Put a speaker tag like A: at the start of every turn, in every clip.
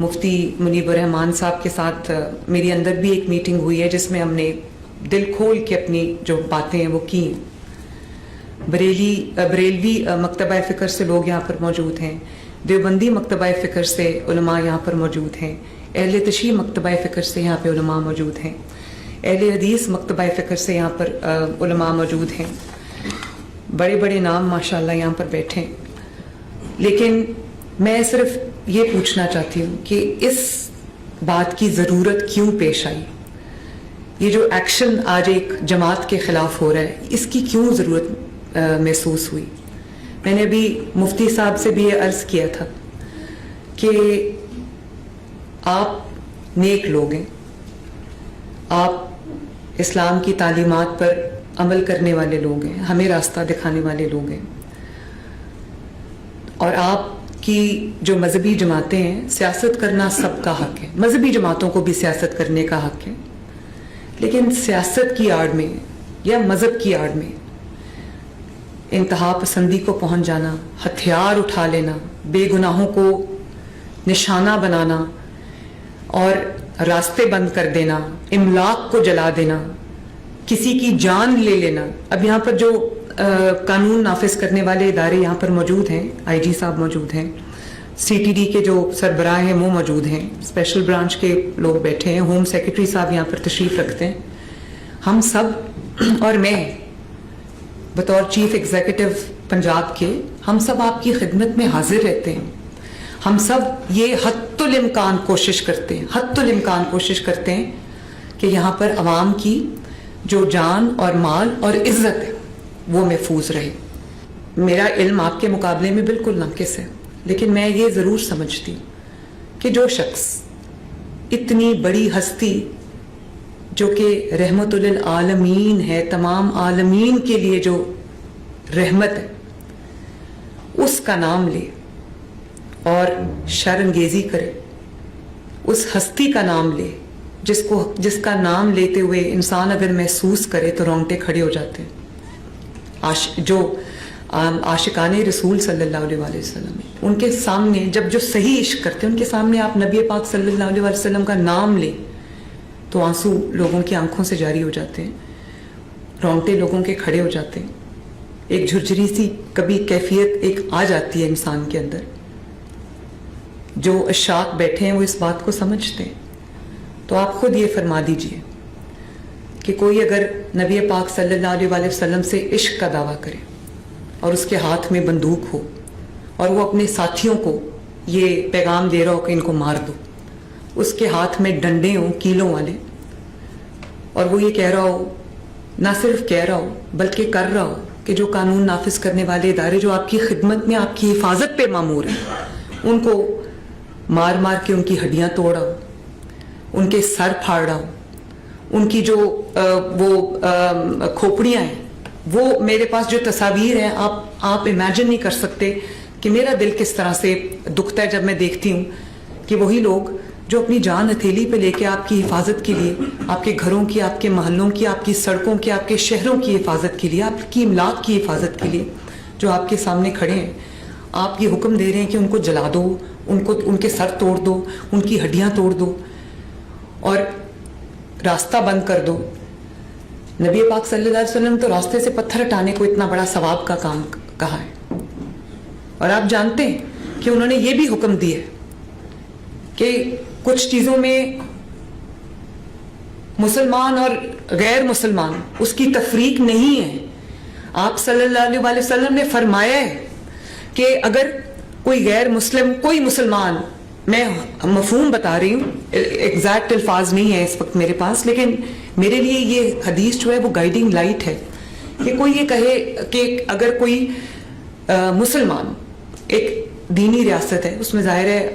A: مفتی منیب الرحمان صاحب کے ساتھ میری اندر بھی ایک میٹنگ ہوئی ہے جس میں ہم نے دل کھول کے اپنی جو باتیں ہیں وہ کی ہیں. بریلوی مکتبہ فکر سے لوگ یہاں پر موجود ہیں, دیوبندی مکتبہ فکر سے علماء یہاں پر موجود ہیں, اہل تشیع مکتبہ فکر سے یہاں پہ علماء موجود ہیں, اہل حدیث مکتبہ فکر سے یہاں پر علماء موجود ہیں. بڑے بڑے نام ماشاءاللہ یہاں پر بیٹھے ہیں. لیکن میں صرف یہ پوچھنا چاہتی ہوں کہ اس بات کی ضرورت کیوں پیش آئی؟ یہ جو ایکشن آج ایک جماعت کے خلاف ہو رہا ہے, اس کی کیوں ضرورت محسوس ہوئی؟ میں نے ابھی مفتی صاحب سے بھی یہ عرض کیا تھا کہ آپ نیک لوگ ہیں, آپ اسلام کی تعلیمات پر عمل کرنے والے لوگ ہیں, ہمیں راستہ دکھانے والے لوگ ہیں, اور آپ کی جو مذہبی جماعتیں ہیں, سیاست کرنا سب کا حق ہے, مذہبی جماعتوں کو بھی سیاست کرنے کا حق ہے, لیکن سیاست کی آڑ میں یا مذہب کی آڑ میں انتہا پسندی کو پہنچ جانا, ہتھیار اٹھا لینا, بے گناہوں کو نشانہ بنانا اور راستے بند کر دینا, املاک کو جلا دینا, کسی کی جان لے لینا. اب یہاں پر جو قانون نافذ کرنے والے ادارے یہاں پر موجود ہیں, آئی جی صاحب موجود ہیں, سی ٹی ڈی کے جو سربراہ ہیں وہ موجود ہیں, اسپیشل برانچ کے لوگ بیٹھے ہیں, ہوم سیکرٹری صاحب یہاں پر تشریف رکھتے ہیں. ہم سب اور میں بطور چیف ایگزیکٹو پنجاب کے, ہم سب آپ کی خدمت میں حاضر رہتے ہیں. ہم سب یہ حتی الامکان کوشش کرتے ہیں کہ یہاں پر عوام کی جو جان اور مال اور عزت ہے وہ محفوظ رہے. میرا علم آپ کے مقابلے میں بالکل ناقص ہے, لیکن میں یہ ضرور سمجھتی ہوں کہ جو شخص اتنی بڑی ہستی جو کہ رحمت للعالمین ہے, تمام عالمین کے لیے جو رحمت ہے, اس کا نام لے اور شر انگیزی کرے, اس ہستی کا نام لے جس کا نام لیتے ہوئے انسان اگر محسوس کرے تو رونگٹے کھڑے ہو جاتے ہیں. جو عاشقان رسول صلی اللہ علیہ وسلم ہیں, ان کے سامنے جب جو صحیح عشق کرتے ہیں, ان کے سامنے آپ نبی پاک صلی اللہ علیہ وسلم کا نام لیں تو آنسو لوگوں کی آنکھوں سے جاری ہو جاتے ہیں, رونگٹے لوگوں کے کھڑے ہو جاتے ہیں, ایک جھرجھری سی کبھی کیفیت ایک آ جاتی ہے انسان کے اندر. جو عشاق بیٹھے ہیں وہ اس بات کو سمجھتے ہیں. تو آپ خود یہ فرما دیجئے کہ کوئی اگر نبی پاک صلی اللہ علیہ وسلم سے عشق کا دعویٰ کرے اور اس کے ہاتھ میں بندوق ہو اور وہ اپنے ساتھیوں کو یہ پیغام دے رہا ہو کہ ان کو مار دو, اس کے ہاتھ میں ڈنڈے ہوں کیلوں والے, اور وہ یہ کہہ رہا ہو, نہ صرف کہہ رہا ہو بلکہ کر رہا ہو کہ جو قانون نافذ کرنے والے ادارے جو آپ کی خدمت میں آپ کی حفاظت پہ مامور ہیں, ان کو مار مار کے ان کی ہڈیاں توڑا ہو, ان کے سر پھاڑا ہو, ان کی جو وہ کھوپڑیاں ہیں, وہ میرے پاس جو تصاویر ہیں آپ امیجن نہیں کر سکتے کہ میرا دل کس طرح سے دکھتا ہے جب میں دیکھتی ہوں کہ وہی لوگ جو اپنی جان ہتھیلی پہ لے کے آپ کی حفاظت کے لیے, آپ کے گھروں کی, آپ کے محلوں کی, آپ کی سڑکوں کی, آپ کے شہروں کی حفاظت کے لیے, آپ کی املاک کی حفاظت کے لیے جو آپ کے سامنے کھڑے ہیں, آپ یہ حکم دے رہے ہیں کہ ان کو جلا دو, ان کے سر توڑ دو, ان کی ہڈیاں توڑ دو اور راستہ بند کر دو. نبی پاک صلی اللہ علیہ وسلم تو راستے سے پتھر ہٹانے کو اتنا بڑا ثواب کا کام کہا ہے, اور آپ جانتے ہیں کہ انہوں نے یہ بھی حکم دیا کہ کچھ چیزوں میں مسلمان اور غیر مسلمان اس کی تفریق نہیں ہے. آپ صلی اللہ علیہ وسلم نے فرمایا ہے کہ اگر کوئی غیر مسلم, کوئی مسلمان, میں مفہوم بتا رہی ہوں, ایگزیکٹ الفاظ نہیں ہے اس وقت میرے پاس, لیکن میرے لیے یہ حدیث جو ہے وہ گائیڈنگ لائٹ ہے کہ کوئی یہ کہے کہ اگر کوئی مسلمان, ایک دینی ریاست ہے, اس میں ظاہر ہے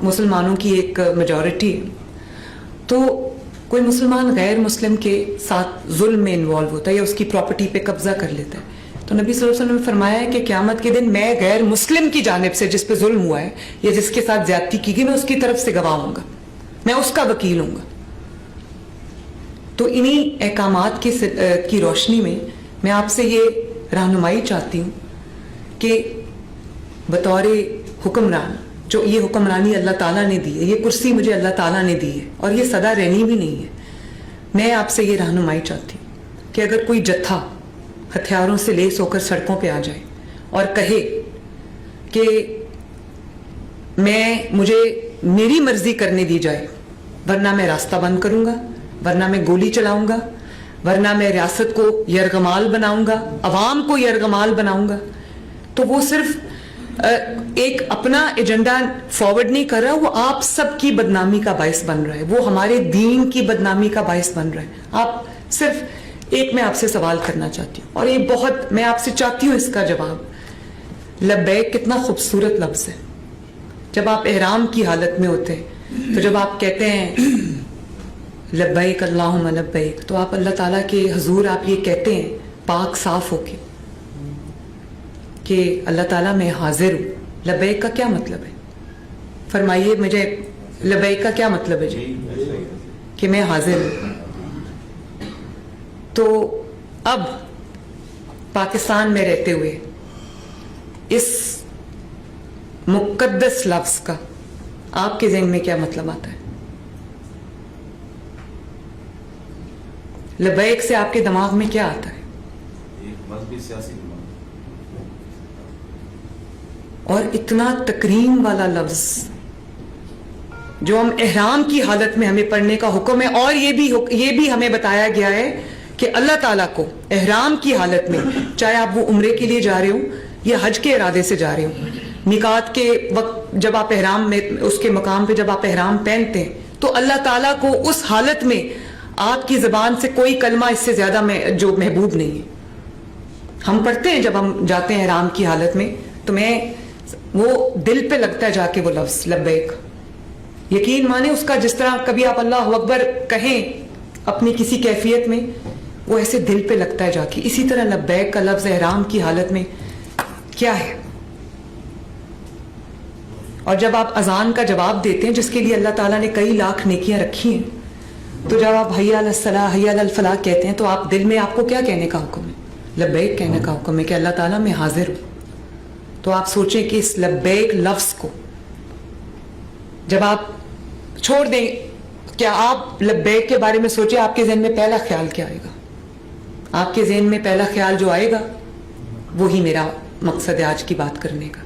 A: مسلمانوں کی ایک میجورٹی ہے, تو کوئی مسلمان غیر مسلم کے ساتھ ظلم میں انوالو ہوتا ہے یا اس کی پراپرٹی پہ قبضہ کر لیتا ہے, تو نبی صلی اللہ علیہ وسلم نے فرمایا ہے کہ قیامت کے دن میں غیر مسلم کی جانب سے جس پہ ظلم ہوا ہے یا جس کے ساتھ زیادتی کی گئی, میں اس کی طرف سے گواہ ہوں گا, میں اس کا وکیل ہوں گا. تو انہی احکامات کی روشنی میں آپ سے یہ رہنمائی چاہتی ہوں کہ بطور حکمران جو یہ حکمرانی اللہ تعالیٰ نے دی ہے, یہ کرسی مجھے اللہ تعالیٰ نے دی ہے, اور یہ سدا رہنی بھی نہیں ہے. میں آپ سے یہ رہنمائی چاہتی ہوں کہ اگر کوئی جتھا ہتھیاروں سے لیس ہو کر سڑکوں پہ آ جائے اور کہے کہ مجھے میری مرضی کرنے دی جائے, ورنہ میں راستہ بند کروں گا, ورنہ میں گولی چلاؤں گا, ورنہ میں ریاست کو یرغمال بناؤں گا, عوام کو یرغمال بناؤں گا, تو وہ صرف ایک اپنا ایجنڈا فارورڈ نہیں کر رہا, وہ آپ سب کی بدنامی کا باعث بن رہا ہے, وہ ہمارے دین کی بدنامی کا باعث بن رہا ہے. آپ صرف ایک میں آپ سے سوال کرنا چاہتی ہوں, اور یہ بہت میں آپ سے چاہتی ہوں اس کا جواب. لبیک کتنا خوبصورت لفظ ہے. جب آپ احرام کی حالت میں ہوتے ہیں, تو جب آپ کہتے ہیں لبیک اللہم لبیک, تو آپ اللہ تعالیٰ کے حضور آپ یہ کہتے ہیں پاک صاف ہو کے کہ اللہ تعالیٰ میں حاضر ہوں. لبیک کا کیا مطلب ہے؟ فرمائیے مجھے, لبیک کا کیا مطلب ہے جی؟ کہ میں حاضر ہوں. تو اب پاکستان میں رہتے ہوئے اس مقدس لفظ کا آپ کے ذہن میں کیا مطلب آتا ہے؟ لبیک سے آپ کے دماغ میں کیا آتا ہے؟
B: ایک مذہبی سیاسی دماغ.
A: اور اتنا تکریم والا لفظ جو ہم احرام کی حالت میں ہمیں پڑھنے کا حکم ہے, اور یہ بھی ہمیں بتایا گیا ہے کہ اللہ تعالیٰ کو احرام کی حالت میں, چاہے آپ وہ عمرے کے لیے جا رہے ہوں یا حج کے ارادے سے جا رہے ہوں, میقات کے وقت جب آپ احرام میں اس کے مقام پہ جب آپ احرام پہنتے ہیں, تو اللہ تعالیٰ کو اس حالت میں آپ کی زبان سے کوئی کلمہ اس سے زیادہ جو محبوب نہیں ہے. ہم پڑھتے ہیں جب ہم جاتے ہیں احرام کی حالت میں, تو وہ دل پہ لگتا ہے جا کے وہ لفظ لبیک. یقین مانے اس کا, جس طرح کبھی آپ اللہ اکبر کہیں اپنی کسی کیفیت میں, وہ ایسے دل پہ لگتا ہے جا کے. اسی طرح لبیک کا لفظ احرام کی حالت میں کیا ہے؟ اور جب آپ اذان کا جواب دیتے ہیں, جس کے لیے اللہ تعالیٰ نے کئی لاکھ نیکیاں رکھی ہیں, تو جب آپ حی علی الصلاۃ حی علی الفلاح کہتے ہیں, تو آپ دل میں آپ کو کیا کہنے کا حکم ہے؟ لبیک کہنے کا حکم ہے کہ اللہ تعالیٰ میں حاضر ہوں. تو آپ سوچیں کہ اس لبیک لفظ کو جب آپ چھوڑ دیں, کیا آپ لبیک کے بارے میں سوچیں آپ کے ذہن میں پہلا خیال کیا آئے گا؟ آپ کے ذہن میں پہلا خیال جو آئے گا, وہی میرا مقصد ہے آج کی بات کرنے کا.